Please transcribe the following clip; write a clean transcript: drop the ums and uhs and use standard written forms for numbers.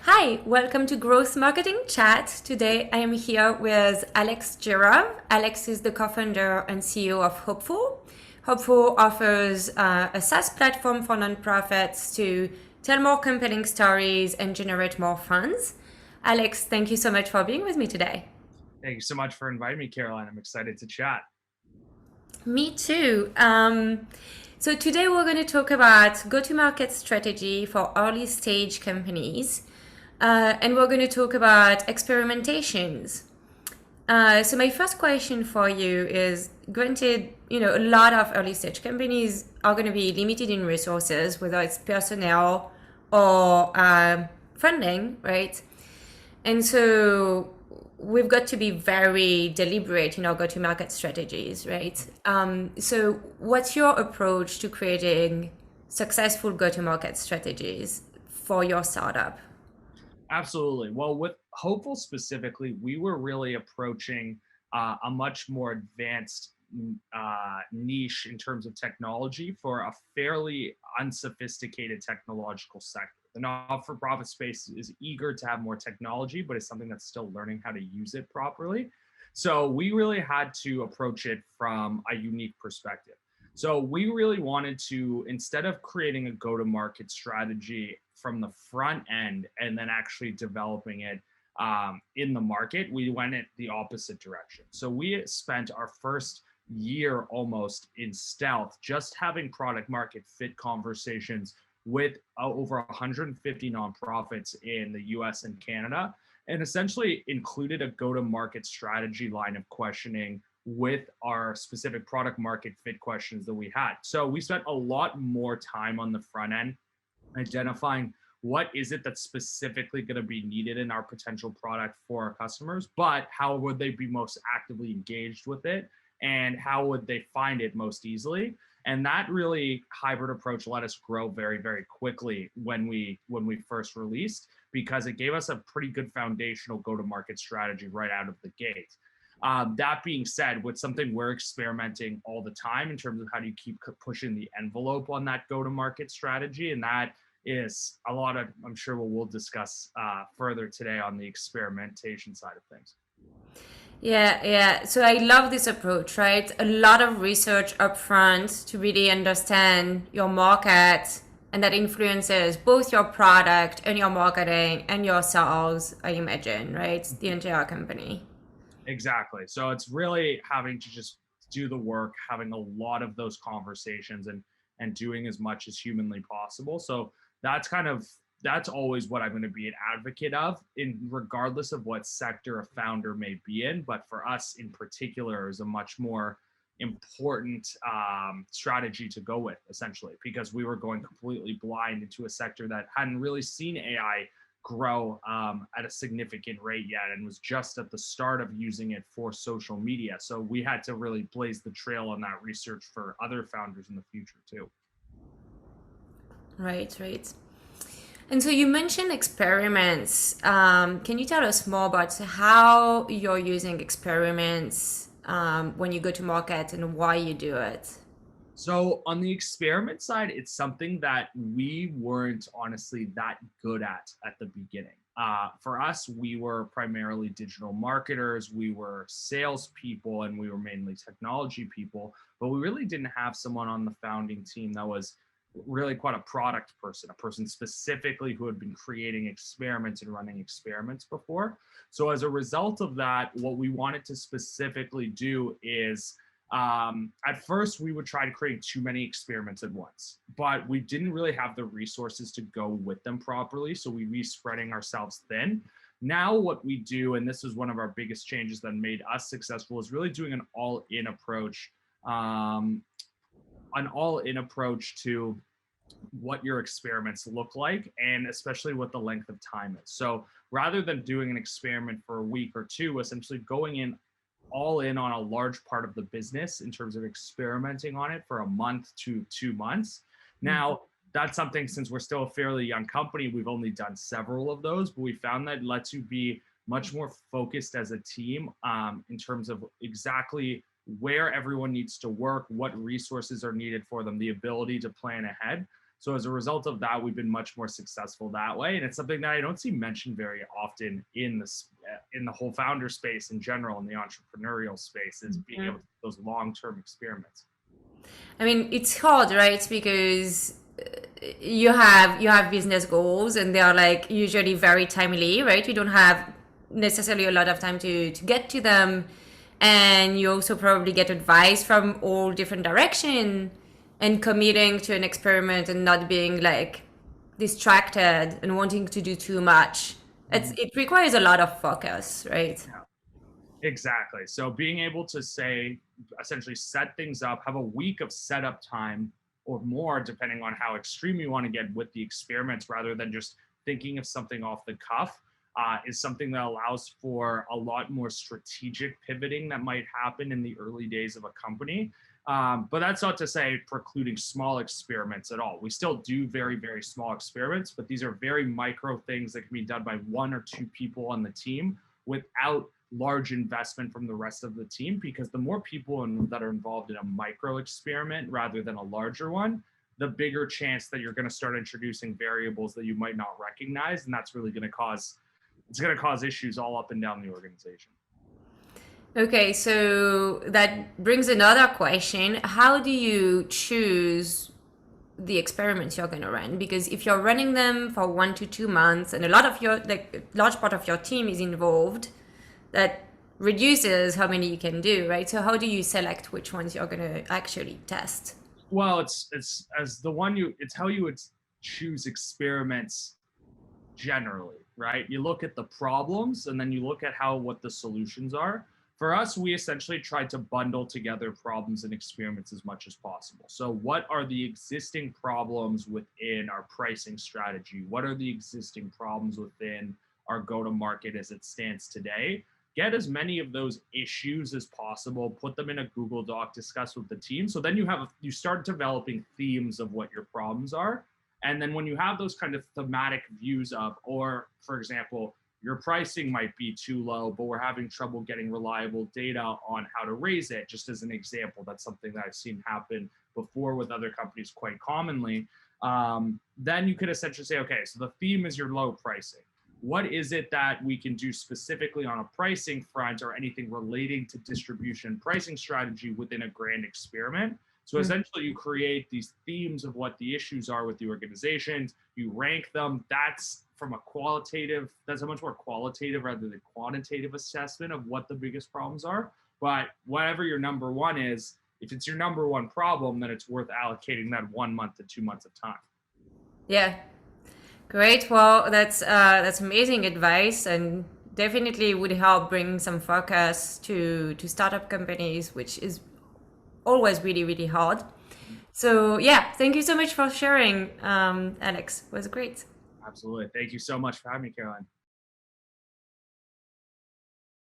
Hi, welcome to Growth Marketing Chat. Today I am here with Alex Gira. Alex is the co-founder and CEO of Hopeful. Hopeful offers a SaaS platform for nonprofits to tell more compelling stories and generate more funds. Alex, thank you so much for being with me today. Thank you so much for inviting me, Caroline. I'm excited to chat. Me too. So today we're going to talk about go-to-market strategy for early stage companies. And we're going to talk about experimentations. So my first question for you is, granted, a lot of early stage companies are going to be limited in resources, whether it's personnel or funding, right? And so we've got to be very deliberate in our go-to-market strategies, right? So what's your approach to creating successful go-to-market strategies for your startup? Absolutely. Well, with Hopeful specifically, we were really approaching a much more advanced niche in terms of technology for a fairly unsophisticated technological sector. The not-for-profit space is eager to have more technology, but it's something that's still learning how to use it properly. So we really had to approach it from a unique perspective. So we really wanted to, instead of creating a go-to-market strategy from the front end and then actually developing it in the market, we went in the opposite direction. So we spent our first year almost in stealth, just having product market fit conversations with over 150 nonprofits in the US and Canada, and essentially included a go to market strategy line of questioning with our specific product market fit questions that we had. So we spent a lot more time on the front end identifying what is it that's specifically going to be needed in our potential product for our customers, but how would they be most actively engaged with it and how would they find it most easily. And that really hybrid approach let us grow very, very quickly when we first released, because it gave us a pretty good foundational go to market strategy right out of the gate. That being said, with something we're experimenting all the time in terms of how do you keep pushing the envelope on that go to market strategy, and that is a lot of, I'm sure we'll discuss further today on the experimentation side of things. Yeah. So I love this approach, right? A lot of research upfront to really understand your market, and that influences both your product and your marketing and your sales, I imagine, right? The entire company. Exactly. So it's really having to just do the work, having a lot of those conversations and doing as much as humanly possible. So that's kind of that's always what I'm going to be an advocate of, in regardless of what sector a founder may be in. But for us in particular, is a much more important strategy to go with, essentially, because we were going completely blind into a sector that hadn't really seen AI grow at a significant rate yet and was just at the start of using it for social media. So we had to really blaze the trail on that research for other founders in the future too. Right. And so you mentioned experiments. Can you tell us more about how you're using experiments when you go to market and why you do it? So on the experiment side, it's something that we weren't honestly that good at the beginning. For us, we were primarily digital marketers, we were salespeople, and we were mainly technology people. But we really didn't have someone on the founding team that was really quite a product person, a person specifically who had been creating experiments and running experiments before. So as a result of that, what we wanted to specifically do is at first we would try to create too many experiments at once, but we didn't really have the resources to go with them properly, so we spreading ourselves thin. Now what we do, and this is one of our biggest changes that made us successful, is really doing um, an all-in approach to what your experiments look like, and especially what the length of time is. So rather than doing an experiment for a week or two, essentially going in all in on a large part of the business in terms of experimenting on it for a month to 2 months. Now, that's something, since we're still a fairly young company, we've only done several of those, but we found that lets you be much more focused as a team in terms of exactly where everyone needs to work, what resources are needed for them, the ability to plan ahead. So as a result of that, we've been much more successful that way, and it's something that I don't see mentioned very often in this in the whole founder space in general, in the entrepreneurial space, is being able to do those long-term experiments. I mean, it's hard, right? Because you have business goals, and they are like usually very timely, right? You don't have necessarily a lot of time to get to them, and you also probably get advice from all different direction, and committing to an experiment and not being like distracted and wanting to do too much. It requires a lot of focus, right? Exactly. So being able to say, essentially set things up, have a week of setup time or more, depending on how extreme you want to get with the experiments, rather than just thinking of something off the cuff, is something that allows for a lot more strategic pivoting that might happen in the early days of a company. But that's not to say precluding small experiments at all. We still do very, very small experiments, but these are very micro things that can be done by one or two people on the team without large investment from the rest of the team, because the more people that are involved in a micro experiment rather than a larger one, the bigger chance that you're going to start introducing variables that you might not recognize, and that's really going to cause issues all up and down the organization. Okay, so that brings another question. How do you choose the experiments you're going to run? Because if you're running them for 1 to 2 months and a lot of your, like, a large part of your team is involved, that reduces how many you can do, right? So how do you select which ones you're going to actually test? Well, it's as the one you it's how you would choose experiments generally, right? You look at the problems and then you look at what the solutions are. For us, we essentially tried to bundle together problems and experiments as much as possible. So what are the existing problems within our pricing strategy? What are the existing problems within our go-to-market as it stands today? Get as many of those issues as possible, put them in a Google Doc, discuss with the team. So then you start developing themes of what your problems are. And then when you have those kind of thematic views of, or for example, your pricing might be too low, but we're having trouble getting reliable data on how to raise it, just as an example. That's something that I've seen happen before with other companies quite commonly. Then you could essentially say, okay, so the theme is your low pricing. What is it that we can do specifically on a pricing front or anything relating to distribution pricing strategy within a grand experiment? So essentially you create these themes of what the issues are with the organizations, you rank them. That's a much more qualitative rather than quantitative assessment of what the biggest problems are. But whatever your number one is, if it's your number one problem, then it's worth allocating that 1 month to 2 months of time. Yeah, great. Well, that's amazing advice, and definitely would help bring some focus to startup companies, which is always really, really hard. So yeah, thank you so much for sharing, Alex. It was great. Absolutely. Thank you so much for having me, Caroline.